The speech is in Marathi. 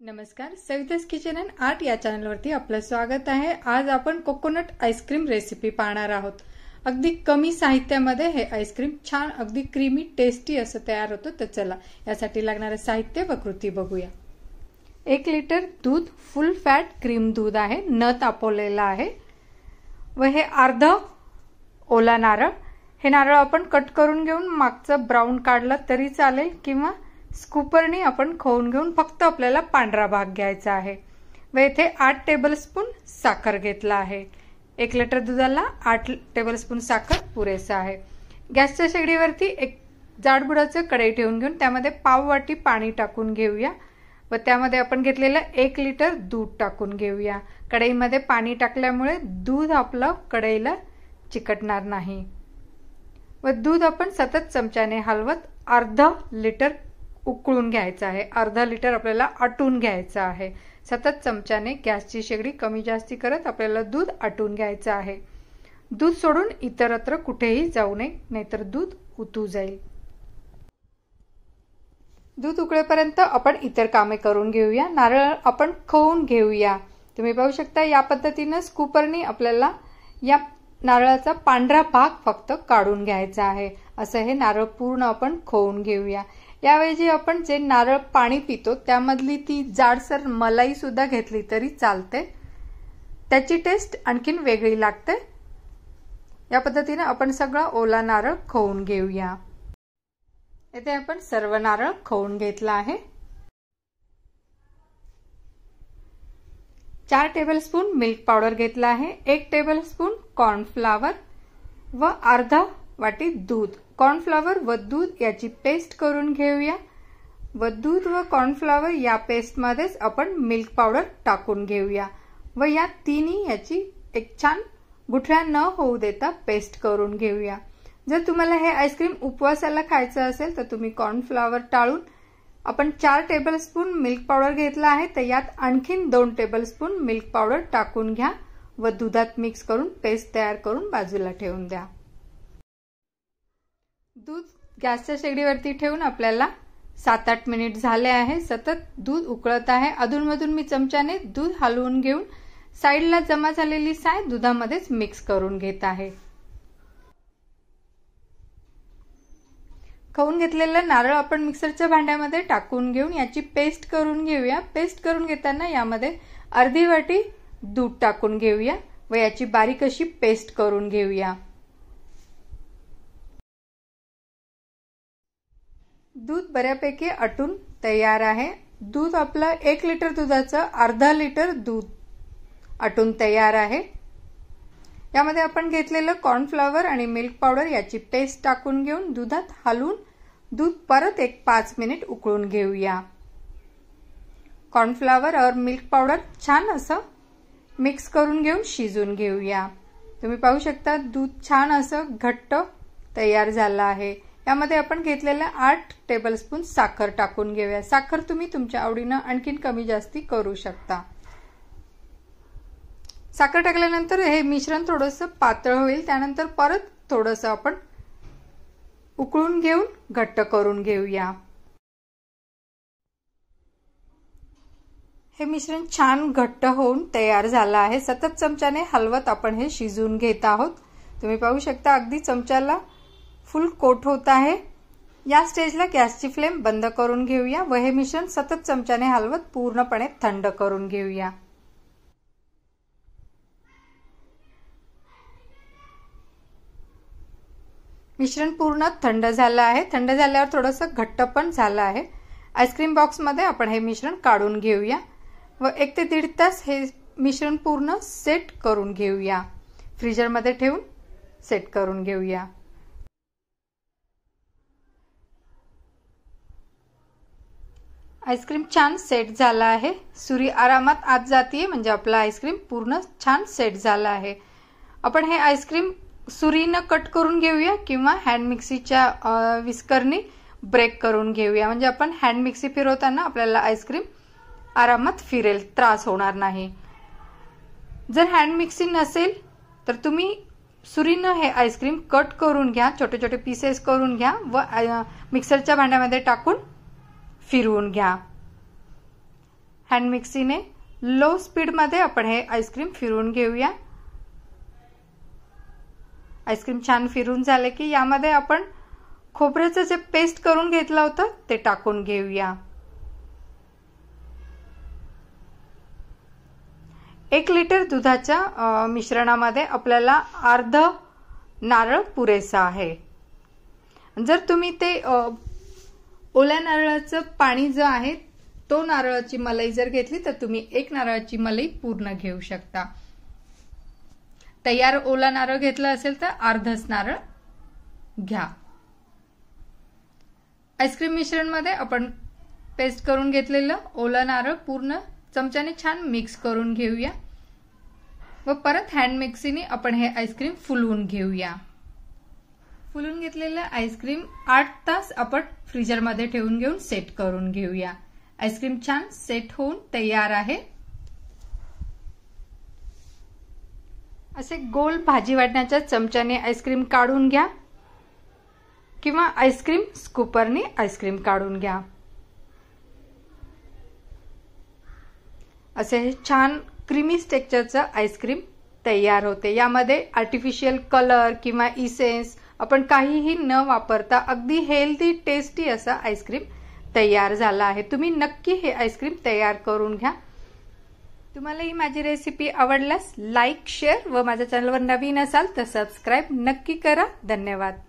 नमस्कार, सविताज किचन अँड आर्ट या चॅनलवरती आपलं स्वागत आहे। आज आपण कोकोनट आईस्क्रीम रेसिपी पाहणार आहोत। अगदी कमी साहित्यामध्ये हे आईस्क्रीम छान अगदी क्रीमी टेस्टी असं तयार होतं। तर चला यासाठी लागणारे साहित्य व कृती बघूया। 1 लिटर दूध, फुल फॅट क्रीम दूध आहे, न तापवलेला आहे व हे अर्धा ओला नारळ। हे नारळ आपण कट करून घेऊन मागचं ब्राउन काढलं तरी चालेल किंवा स्कूपरनी आपण खवून घेऊन फक्त आपल्याला पांढरा भाग घ्यायचा आहे व इथे 8 टेबलस्पून साखर घेतला आहे। 1 लिटर दुधाला 8 टेबलस्पून साखर पुरेसा आहे। गॅसच्या शेगडीवरती एक जाडबुडाचं कढई ठेवून घेऊन त्यामध्ये पाव वाटी पाणी टाकून घेऊया व त्यामध्ये आपण घेतलेलं 1 लिटर दूध टाकून घेऊया। कढईमध्ये पाणी टाकल्यामुळे दूध आपलं कढईला चिकटणार नाही व दूध आपण सतत चमच्याने हलवत अर्धा लिटर उकळून घ्यायचं आहे। अर्धा लिटर आपल्याला आटून घ्यायचं आहे। सतत चमच्याने गॅसची शेगडी कमी जास्ती करत आपल्याला दूध आटून घ्यायचं आहे। दूध सोडून इतरत्र कुठेही जाऊ नये, नाहीतर दूध उतू जाईल। दूध उकळेपर्यंत आपण इतर कामे करून घेऊया। नारळ आपण खवून घेऊया। तुम्ही पाहू शकता या पद्धतीने स्कूपरनी आपल्याला या नारळाचा पांढरा भाग फक्त काढून घ्यायचा आहे। असं हे नारळ पूर्ण आपण खवून घेऊया। यावेळी आपण जे नारळ पाणी पितो त्यामधली ती जाडसर मलाई सुद्धा घेतली तरी चालते, त्याची टेस्ट आणखीन वेगळी लागते। या पद्धतीने आपण सगळा ओला नारळ खवून घेऊया। इथे आपण सर्व नारळ खवून घेतला आहे। 4 टेबलस्पून मिल्क पावडर घेतला आहे, 1 टेबलस्पून कॉर्नफ्लावर व अर्धा वाटी दूध। कॉर्नफ्लावर व दूध याची पेस्ट करून घेऊया व दूध व कॉर्नफ्लावर या पेस्ट मध्येच आपण मिल्क पावडर टाकून घेऊया व या तिन्ही याची एक छान गुठळ्या न होऊ देता पेस्ट करून घेऊया। जर तुम्हाला हे आईस्क्रीम उपवासाला खायचं असेल तर तुम्ही कॉर्नफ्लावर टाळून आपण 4 टेबलस्पून मिल्क पावडर घेतला आहे, तर यात आणखीन 2 टेबलस्पून मिल्क पावडर टाकून घ्या व दुधात मिक्स करून पेस्ट तयार करून बाजूला ठेवून द्या। दूध गॅसच्या शेगडीवरती ठेवून आपल्याला 7-8 मिनिट झाले आहे। सतत दूध उकळत आहे। अधूनमधून मी चमच्याने दूध हलवून घेऊन साईडला जमा झालेली साय दुधामध्येच मिक्स करून घेत आहे। खवून घेतलेलं नारळ आपण मिक्सरच्या भांड्यामध्ये टाकून घेऊन याची पेस्ट करून घेऊया। पेस्ट करून घेताना यामध्ये अर्धी वाटी दूध टाकून घेऊया व याची बारीक अशी पेस्ट करून घेऊया। दूध बऱ्यापैकी आटून तयार आहे। दूध आपलं 1 लिटर दुधाचं अर्धा लिटर दूध आटून तयार आहे। यामध्ये आपण घेतलेलं कॉर्नफ्लावर आणि मिल्क पावडर याची पेस्ट टाकून घेऊन दुधात हलवून दूध परत 5 मिनिट उकळून घेऊया। कॉर्नफ्लावर और मिल्क पावडर छान असं मिक्स करून घेऊन शिजून घेऊया। तुम्ही पाहू शकता दूध छान असं घट्ट तयार झालं आहे। यामध्ये आपण घेतलेल्या 8 टेबलस्पून साखर टाकून घेऊया। साखर तुम्ही तुमच्या आवडीने आणखीन कमी जास्ती करू शकता। साखर टाकल्यानंतर हे मिश्रण थोडंसं पातळ होईल, त्यानंतर परत थोडंसं आपण उकळून घेऊन घट्ट करून घेऊया। हे मिश्रण छान घट्ट होऊन तयार झालं आहे। सतत चमच्याने हलवत आपण हे शिजवून घेत आहोत। तुम्ही पाहू शकता अगदी चमच्याला फुल कोट होत आहे। या स्टेजला गॅसची फ्लेम बंद करून घेऊया व हे मिश्रण सतत चमच्याने हलवत पूर्णपणे थंड करून घेऊया। मिश्रण पूर्ण थंड झालं आहे। थंड झाल्यावर थोडंसं घट्ट पण झालं आहे। आईस्क्रीम बॉक्स मध्ये आपण हे मिश्रण काढून घेऊया व 1 ते 1.5 तास हे मिश्रण पूर्ण सेट करून घेऊया। फ्रीजर मध्ये ठेवून सेट करून घेऊया। आईस्क्रीम छान सेट झाला आहे। सुरी आरामात आत जातीये म्हणजे आपला आईस्क्रीम पूर्ण छान सेट झाला आहे। आपण हे आईस्क्रीम सुरीने कट करून घेऊया किंवा हँड मिक्सीच्या विस्करनी ब्रेक करून घेऊया, म्हणजे आपण हँड मिक्सी फिरवताना आपल्याला आईस्क्रीम आरामात फिरेल, त्रास होणार नाही। जर हँड मिक्सी नसेल तर तुम्ही सुरीने हे आईस्क्रीम कट करून घ्या, छोटे छोटे पीसेस करून घ्या व मिक्सरच्या भांड्यामध्ये टाकून फिरवून घ्या। हँड मिक्सीने लो स्पीडमध्ये आपण हे आईस्क्रीम फिरवून घेऊया। आईस्क्रीम छान फिरून झाले की यामध्ये आपण खोबऱ्याचं जे पेस्ट करून घेतलं होतं ते टाकून घेऊया। 1 लिटर दुधाच्या मिश्रणामध्ये आपल्याला अर्धा नारळ पुरेसा आहे। जर तुम्ही ते ओल्या नारळाचं पाणी जो आहे तो नारळाची मलाई जर घेतली तर तुम्ही 1 नारळाची मलाई पूर्ण घेऊ शकता। तयार ओला नारळ घेतला असेल तर अर्धाच नारळ घ्या। आईस्क्रीम मिश्रण मध्ये आपण पेस्ट करून घेतलेलं ओला नारळ पूर्ण चमच्याने छान मिक्स करून घेऊया व परत हँड मिक्सीने आपण हे आईस्क्रीम फुलवून घेऊया। फुलून घेतलेलं आईस्क्रीम 8 तास आपण फ्रीजर मध्ये ठेवून घेऊन सेट करून घेऊया। आईस्क्रीम छान सेट होऊन तयार आहे। असे गोल भाजी वाटण्याच्या चमच्याने आईस्क्रीम काढून घ्या किंवा आईस्क्रीम स्कूपरने आईस्क्रीम काढून घ्या। असे हे छान क्रीमी टेक्स्चरचं आईस्क्रीम तयार होते। यामध्ये आर्टिफिशियल कलर किंवा इसेन्स आपण काहीही न वापरता अगदी हेल्दी टेस्टी असा आईस्क्रीम तयार झाला आहे। तुम्ही नक्की हे आईस्क्रीम तयार करून घ्या। तुम्हाला ही माझी रेसिपी आवडल्यास लाईक, शेअर व माझ्या चॅनलवर नवीन असाल तर सबस्क्राइब नक्की करा। धन्यवाद।